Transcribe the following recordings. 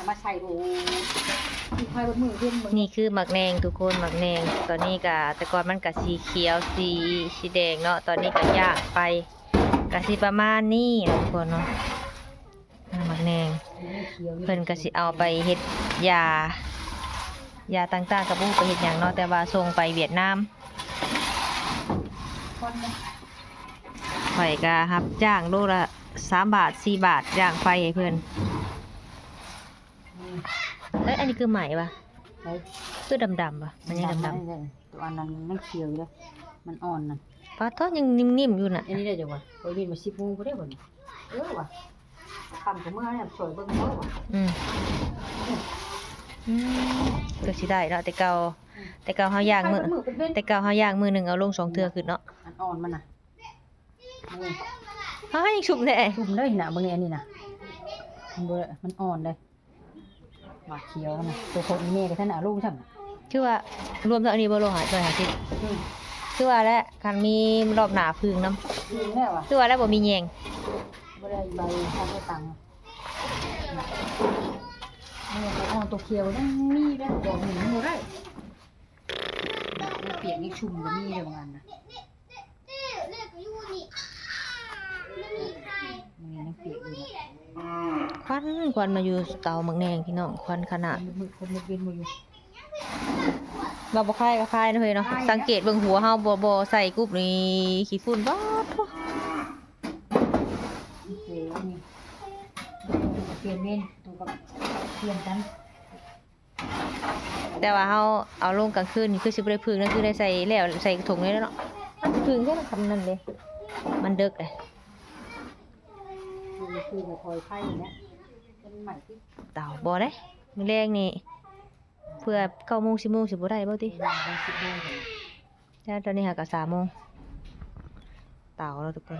มาใส่โอ้ที่ไฟบนมือเย็นนี่คือหมักแนงทุกคนหมักแนงตอนนี้ก็แต่ก่อนมันก็สีเขียวสีแดงเนาะตอนนี้ก็ย่างไปก็สิประมาณนี้ทุกคนเนาะหมักแนงเพิ่นก็สิเอาไปเฮ็ดยาต่างๆกับบุ้งไปเฮ็ดหยังเนาะแต่ว่าส่งไปเวียดนามข่อยก็รับจ้างโลละ3 บาท 4 บาทย่างไฟให้เพิ่นอันนี้คือไหมปะคือดำๆปะมันยังดำๆตัวอันนั้นมันเขียวอยู่เลยมันอ่อนน่ะปลาทอดยังนิ่มๆอยู่น่ะอันนี้ได้จังวะโอ้ยบินมา10 โมงบ่ได้บ่นี่ว่ะทำกับเมื่อเนี่ยสวยเบิ่งเนาะก็สิได้เนาะแต่เก่าเฮาย่างมื้อหนึงเอาลง2 เทื่อขึ้นเนาะอันอ่อนมันน่ะเฮายังชุบแน่ชุบเลยน่ะเบิ่งอันนี้น่ะมันอ่อนเลยหมากเขียวน่ะตัวคนนี้ก็ท่านเอาลูกซั่นคือว่ารวมทั้งอันนี้บ่ลงหา150คือว่าแล้วคันมีรอบหน้าพึ่งนำพึ่งแล้วอ่ะคือว่าแล้วบ่มีแยงบ่ได้ใบข้าวตังนี่ตัวอ่อนตัวเขียวยังมีเด้อบ่เห็นบ่ได้มันเปียกนี่ชุ่มก็มีเด้อบางอันน่ะมันยังเปียกอยู่ควันมาอยู่เตาหมักแนงพี่น้องควันขนาดคนมืดเวียนบ่อยู่เราบ่คายก็คายนะเฮ้ยเนาะสังเกตเบิ่งหัวเฮาบ่ใส่กุ๊บนี่ขี้ฝุ่นบ่เปลี่ยนเมนตัวกับเปลี่ยนกันแต่ว่าเฮาเอาลงกลางคืนนี่คือสิบ่ได้พึ่งนั่นคือได้ใส่แล้วใส่ถุงเลยแล้วเนาะพึ่งแค่คำนั้นเลยมันดึกเลยคือคอยไผ่อย่างเงี้ยเป็นใหม่ที่เต่าบ่ได้มื้อแรงนี่เพื่อ9 โมง 10 โมงสิบ่ได้บ่ติแต่ตอนนี้หาก็3 โมงเต่าแล้วทุกคน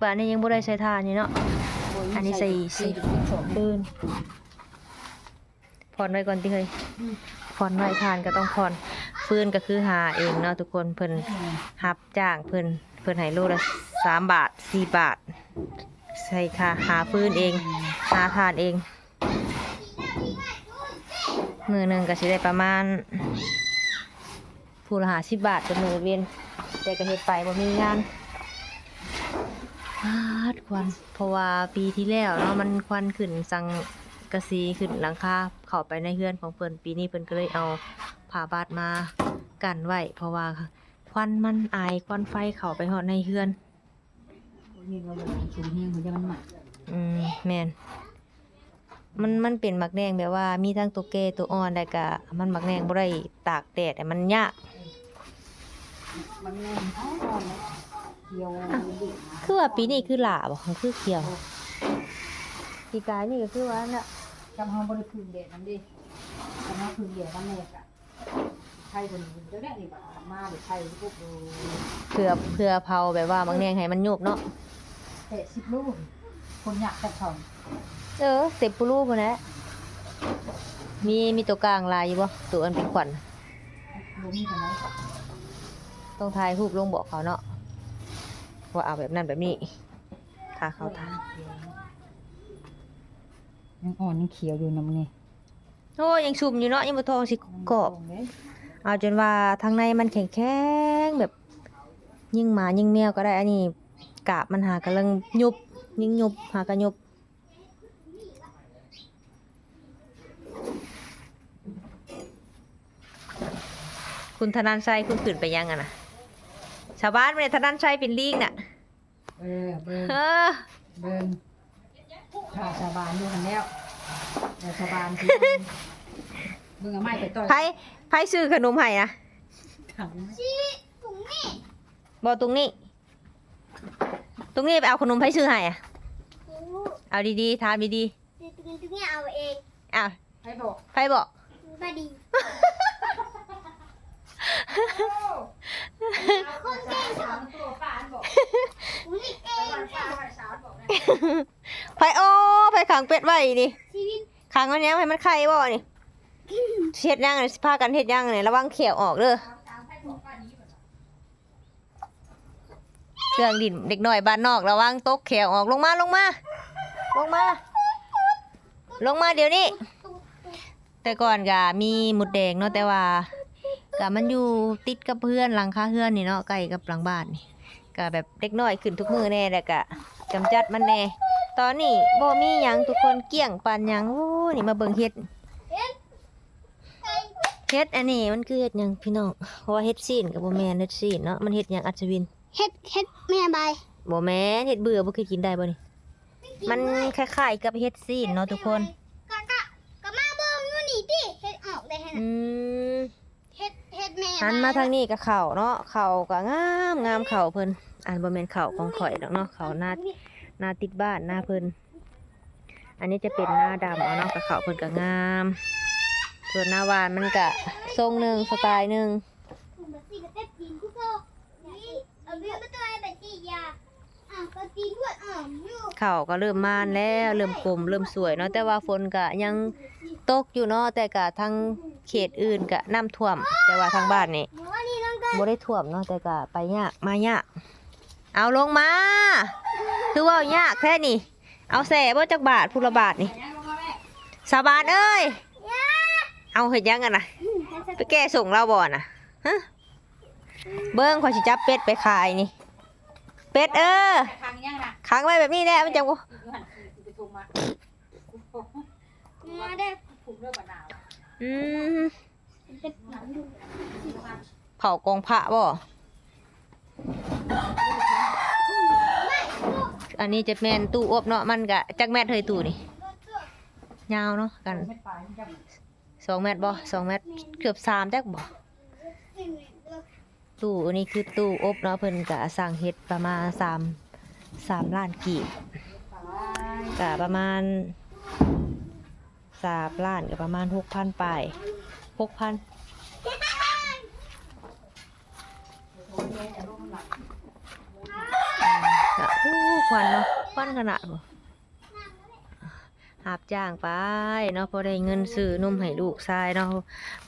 ป่านนี้ยังบ่ได้ใช้ทานนี่เนาะอันนี้ใส่ปืนผ่อนไว้ก่อนติเฮ้ยผ่อนไว้ทานก็ต้องผ่อนฟืนก็คือหาเองเนาะทุกคนเพิ่นรับจ้างเพิ่นให้โลละ3 บาท 4 บาทใส่ค่ะหาฟืนเองหาทานเองมื้อนึงก็สิได้ประมาณผู้ละ50 บาทเป็นมื้อเวียนแต่ก็เฮ็ดไปบ่มีงานควันเพราะว่าปีที่แล้วเนาะมันควันขึ้นสังกะสีขึ้นหลังคาเข้าไปในเฮือนของเพิ่นปีนี้เพิ่นก็เลยเอาผ้าบาดมากั้นไว้เพราะว่าควันมันอายควันไฟเข้าไปฮอดในเฮือนนี่ว่าชุ่มแห้งมันจะมันหมักแม่นมันเป็นหมักแดงแบบว่ามีทั้งตัวแก่ตัวอ่อนได้ก็มันหมักแดงบ่ได้ตากแดดแต่มันยากมันแน่นอ่อนนะเขียวคือว่าปีนี้คือหลาบ่คือเขียวปีกายนี่ก็คือว่าน่ะจำเฮาบ่ได้พึ่งแดดนำดิจำเฮาพึ่งแดดนำแน่ก็ไข่เพิ่นเดี๋ยวนี้นี่ก็มาเดี๋ยวไข่ปุ๊บดูเพื่อเผาแบบว่าหมักแดงให้มันยุบเนาะแต่10 ลูกคนอยากแต่ทอง10 ลูกพุ่นแหละมีตัวกลางลายอยู่บ่ตัวอันเป็นขวัญบ่มีปานนั้นต้องถ่ายรูปลงบอกเขาเนาะว่าเอาแบบนั้นแบบนี้ถ้าเขาถ่ายยังอ่อนยังเขียวอยู่นำนี่โอ้ยังชุ่มอยู่เนาะยังบ่ทองสิกรอบเอาจนว่าทางในมันแข็งๆแบบยิ่งหมายิ่งแมวก็ได้อันนี้กาบมันหากำลังยุบยิ่งยุบหากะยุบคุณธนันชัยคุณขึ้นไปยังอะนะชาวบ้านเนี่ยธนันชัยเป็นลิงน่ะเบิ่งข้าชาวบ้านอยู่กันแล้วชาวบ้านที่เบิ่งเอาไม้ไปต่อยไผซื้อขนมให้นะบ่ตรงนี้ไปเอาขนมไผซื้อให้อ่ะเอาดีๆถามดีๆตรงนี้เอาเองอ้าวใครบอกบ่ดีคนเก่งสอนตัวปานบอกอุ้ยเก่งไผขังเป็ดไว้นี่ขังอันนี้ให้มันไข่บ่นี่เฮ็ดยังนี่พากันเฮ็ดยังนี่ระวังเขียวออกเด้อ เครื่องดินเด็กน้อยบ้านนอกระวังตกแขวออกลงมาลงมาลงมาลงมาเดี๋ยวนี้แต่ก่อนก็มีหมุดแดงเนาะแต่ว่าก็มันอยู่ติดกับเพื่อนหลังคาเพื่อนนี่เนาะใกล้กับหลังบ้านนี่ก็แบบเด็กน้อยขึ้นทุกมือแน่แล้วก็กำจัดมันแน่ตอนนี้บ่มีหยังทุกคนเกลี้ยงปานหยังโอ้นี่มาเบิ่งเฮ็ดเฮ็ดอันนี้มันคือเฮ็ดหยังพี่น้องเพราะว่าเฮ็ดซีนกับบ่แม่นเฮ็ดซีนเนาะมันเฮ็ดหยังอัศวิน เฮ็ดแม่ใบ บ่แม่นเฮ็ดเบื่อบ่เคยกินได้บ่นี่มันคล้ายๆกับเฮ็ดซีนเนาะทุกคน ก็มาเบิ่งอยู่นี่ติเฮ็ดออกได้หั่น อืม เฮ็ดแม่ หันมาทางนี้ก็เข้าเนาะเข้าก็งามเข้าเพิ่นอันบ่แม่นเข้าของข่อยดอกเนาะเข้าหน้าติดบ้านหน้าเพิ่นอันนี้จะเป็นหน้าดำเอาเนาะก็เข้าเพิ่นก็งามส่วนหน้าหวานมันก็ทรงหนึงสไตล์หนึง แบบสิก็เต็ดดินกูก็นี่เอาเรื่องมาตัวไอ้แบบนี้ยาก็ตีนวดอยู่ เข้าก็เริ่มมานแล้วเริ่มกลมเริ่มสวยเนาะแต่ว่าฝนก็ยังตกอยู่เนาะแต่ก็ทางเขตอื่นก็น้ำท่วม แต่ว่าทางบ้านนี่ หนูว่านี่น้องก็ บ่ได้ท่วมเนาะแต่ก็ไปยากมายากเอาลงมาคือว่ายากแค่นี้เอาแส่บ่จักบาทผู้ละบาทนี่สาบานเอ้ยเอาเฮ็ดยังกันน่ะไปแก้ส่งเราบ่น่ะฮะเบิ่งข่อยสิจับเป็ดไปขายนี่เป็ดทางยังน่ะ ขังไว้แบบนี้แหละมันจังบ่ ไปส่งมา มาได้ ผูกเรื่องบรรดา อืม เป็นหนังอยู่ เผากองพระบ่อันนี้จะแม่นตู้อบเนาะมันก็จักแมตรเฮยตู้นี่ยาวเนาะกัน ไม่ไปจัง 2 เมตรบ่2 เมตรเกือบ3จักบ่ตู้อันนี้คือตู้อบเนาะเพิ่นก็สั่งเฮ็ดประมาณ3ล้านกีบก็ประมาณ3ล้านก็ประมาณ 6,000 ปลาย 6,000ควันเนาะควันขนาดบ่หับจ้างไปเนาะพอได้เงินซื้อนมให้ลูกชายเนาะ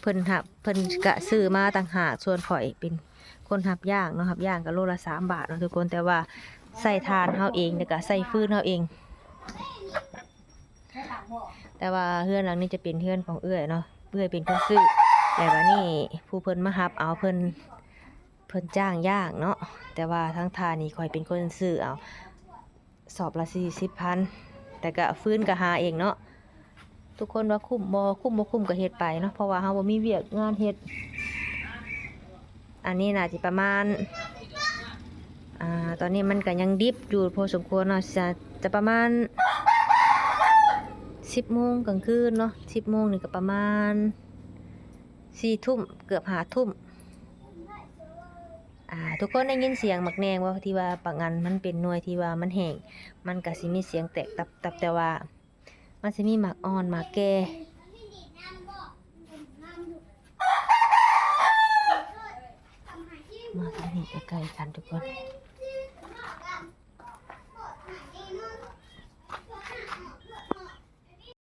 เพิ่นกะซื้อมาต่างหากส่วนข่อยเป็นคนหับย่างเนาะหับย่างก็โลละ3 บาทเนาะทุกคนแต่ว่าใส่ทานเฮาเองแล้วก็ใส่ฟืนเฮาเองแต่ว่าเฮือนหลังนี้จะเป็นเฮือนของเอื้อยเนาะเอื้อยเป็นคนซื้อแต่ว่านี่ผู้เพิ่นมาหับเอาเพิ่นจ้างย่างเนาะแต่ว่าทั้งทานนี่ข่อยเป็นคนซื้อเอาสอบละ40,000แต่ก็ฟื้นก็หาเองเนาะทุกคนว่าคุ้มบ่คุ้มก็เฮ็ดไปเนาะเพราะว่าเฮาบ่มีเวียกงานเฮ็ดอันนี้น่าสิประมาณตอนนี้มันก็ยังดิบอยู่พอสมควรเนาะจะประมาณ10 โมงกลางคืนเนาะ10 โมงนี่ก็ประมาณ4 ทุ่มเกือบ5 ทุ่มทุกคนได้ยินเสียงหมักแนงว่าที่ว่าปะงันมันเป็นหน่วยที่ว่ามันแห้งมันก็สิมีเสียงแตกตับแต่ว่ามันสิมีหมากอ่อนหมากแก่มาทางนี้ใกล้ๆกันทุกคน